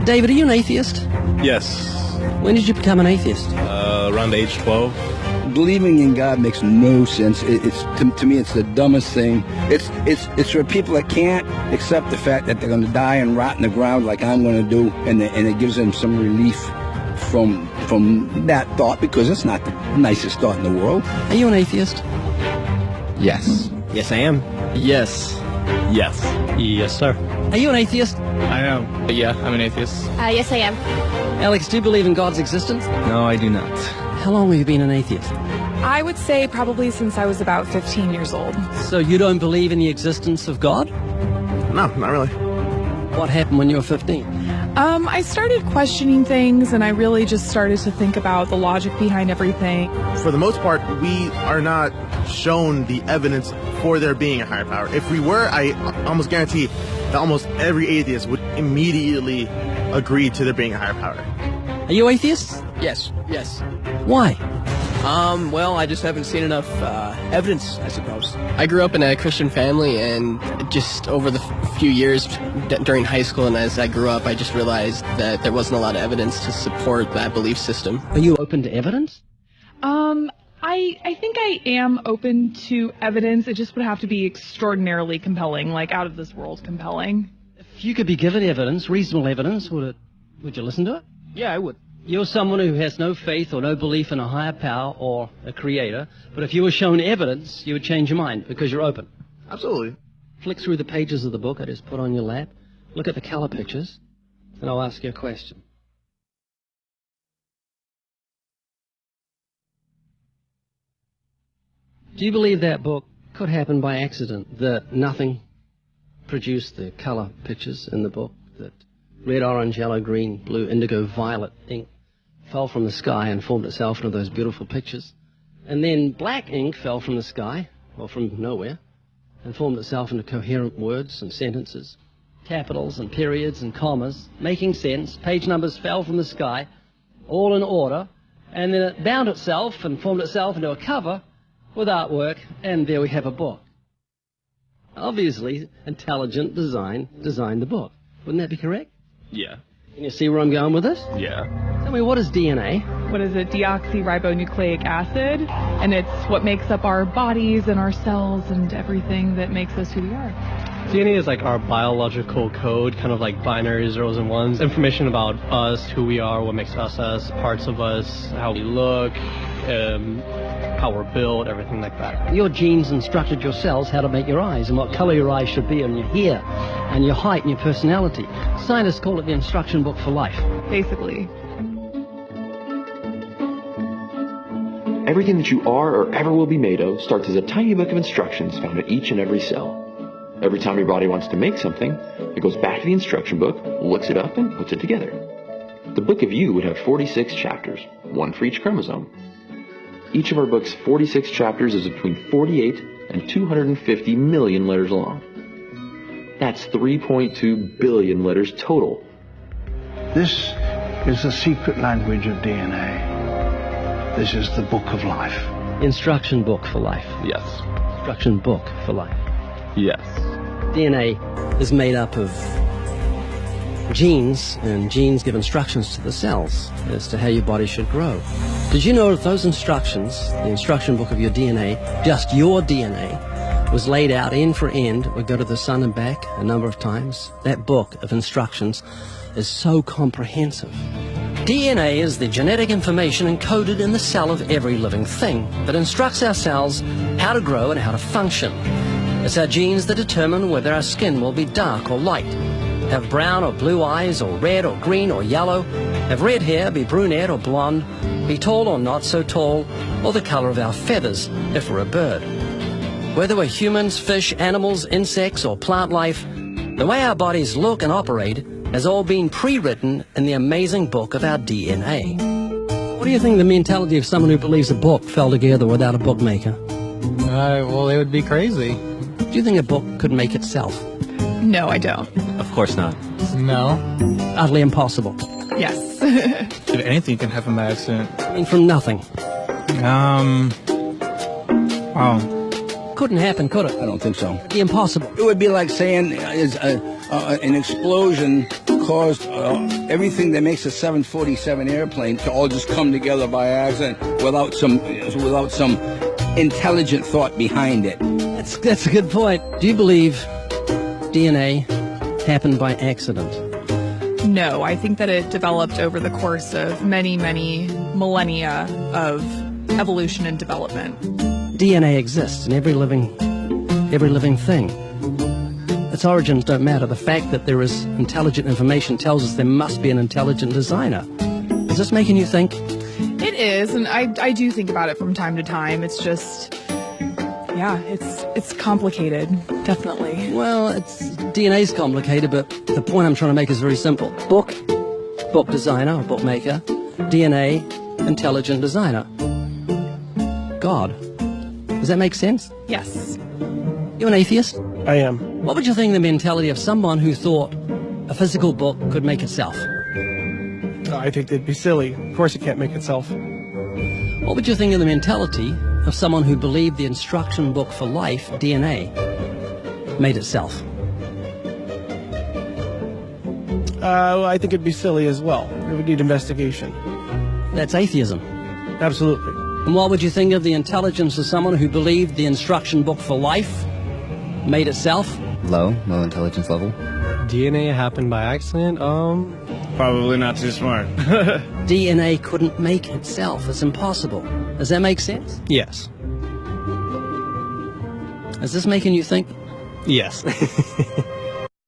David, are you an atheist? Yes. When did you become an atheist? Around age 12. Believing in God makes no sense. It's to me, it's the dumbest thing. It's for people that can't accept the fact that they're going to die and rot in the ground like I'm going to do, and it gives them some relief from that thought, because it's not the nicest thought in the world. Are you an atheist? Yes. Yes, I am. Yes. Yes. Yes, sir. Are you an atheist? I am. Yeah, I'm an atheist. Yes, I am. Alex, do you believe in God's existence? No, I do not. How long have you been an atheist? I would say probably since I was about 15 years old. So you don't believe in the existence of God? No, not really. What happened when you were 15? I started questioning things, and I really just started to think about the logic behind everything. For the most part, we are not shown the evidence for there being a higher power. If we were, I almost guarantee that almost every atheist would immediately agree to there being a higher power. Are you atheists? Yes. Yes. Why? Well, I just haven't seen enough evidence, I suppose. I grew up in a Christian family, and just over the few years during high school and as I grew up, I just realized that there wasn't a lot of evidence to support that belief system. Are you open to evidence? I think I am open to evidence. It just would have to be extraordinarily compelling, like out of this world compelling. If you could be given evidence, reasonable evidence, would you listen to it? Yeah, I would. You're someone who has no faith or no belief in a higher power or a creator, but if you were shown evidence, you would change your mind because you're open. Absolutely. Flick through the pages of the book I just put on your lap, look at the color pictures, and I'll ask you a question. Do you believe that book could happen by accident, that nothing produced the color pictures in the book, that red, orange, yellow, green, blue, indigo, violet ink fell from the sky and formed itself into those beautiful pictures, and then black ink fell from the sky, or from nowhere, and formed itself into coherent words and sentences, capitals and periods and commas, making sense, page numbers fell from the sky, all in order, and then it bound itself and formed itself into a cover with artwork, and there we have a book. Obviously, intelligent design designed the book. Wouldn't that be correct? Yeah. Can you see where I'm going with this? Yeah. Tell me, what is DNA? What is it? Deoxyribonucleic acid. And it's what makes up our bodies and our cells and everything that makes us who we are. DNA is like our biological code, kind of like binary zeros and ones. Information about us, who we are, what makes us us, parts of us, how we look, how we're built, everything like that. Your genes instructed your cells how to make your eyes and what color your eyes should be, and your hair and your height and your personality. Scientists call it the instruction book for life. Basically. Everything that you are or ever will be made of starts as a tiny book of instructions found in each and every cell. Every time your body wants to make something, it goes back to the instruction book, looks it up, and puts it together. The book of you would have 46 chapters, one for each chromosome. Each of our book's 46 chapters is between 48 and 250 million letters long. That's 3.2 billion letters total. This is the secret language of DNA. This is the book of life. Instruction book for life. Yes. Instruction book for life. Yes. DNA is made up of genes, and genes give instructions to the cells as to how your body should grow. Did you know that those instructions, the instruction book of your DNA, just your DNA, was laid out end for end, would go to the sun and back a number of times? That book of instructions is so comprehensive. DNA is the genetic information encoded in the cell of every living thing that instructs our cells how to grow and how to function. It's our genes that determine whether our skin will be dark or light, have brown or blue eyes, or red or green or yellow, have red hair, be brunette or blonde, be tall or not so tall, or the color of our feathers if we're a bird. Whether we're humans, fish, animals, insects, or plant life, the way our bodies look and operate has all been pre-written in the amazing book of our DNA. What do you think the mentality of someone who believes a book fell together without a bookmaker? Well, they would be crazy. Do you think a book could make itself? No, I don't. Of course not. No. Utterly impossible. Yes. If anything can happen by accident. I mean, from nothing. Wow. Couldn't happen, could it? I don't think so. The impossible. It would be like saying an explosion caused everything that makes a 747 airplane to all just come together by accident without some intelligent thought behind it. That's a good point. Do you believe DNA happened by accident? No, I think that it developed over the course of many, many millennia of evolution and development. DNA exists in every living thing. Its origins don't matter. The fact that there is intelligent information tells us there must be an intelligent designer. Is this making you think? It is, and I do think about it from time to time. It's just, yeah, it's complicated, definitely. Well, DNA's complicated, but the point I'm trying to make is very simple. Book designer or bookmaker, DNA, intelligent designer. God. Does that make sense? Yes. You an atheist? I am. What would you think of the mentality of someone who thought a physical book could make itself? I think they'd be silly. Of course it can't make itself. What would you think of the mentality of someone who believed the instruction book for life, DNA, made itself? I think it'd be silly as well. It would need investigation. That's atheism. Absolutely. And what would you think of the intelligence of someone who believed the instruction book for life made itself? Low intelligence level. DNA happened by accident? Probably not too smart. DNA couldn't make itself. It's impossible. Does that make sense? Yes. Is this making you think? Yes.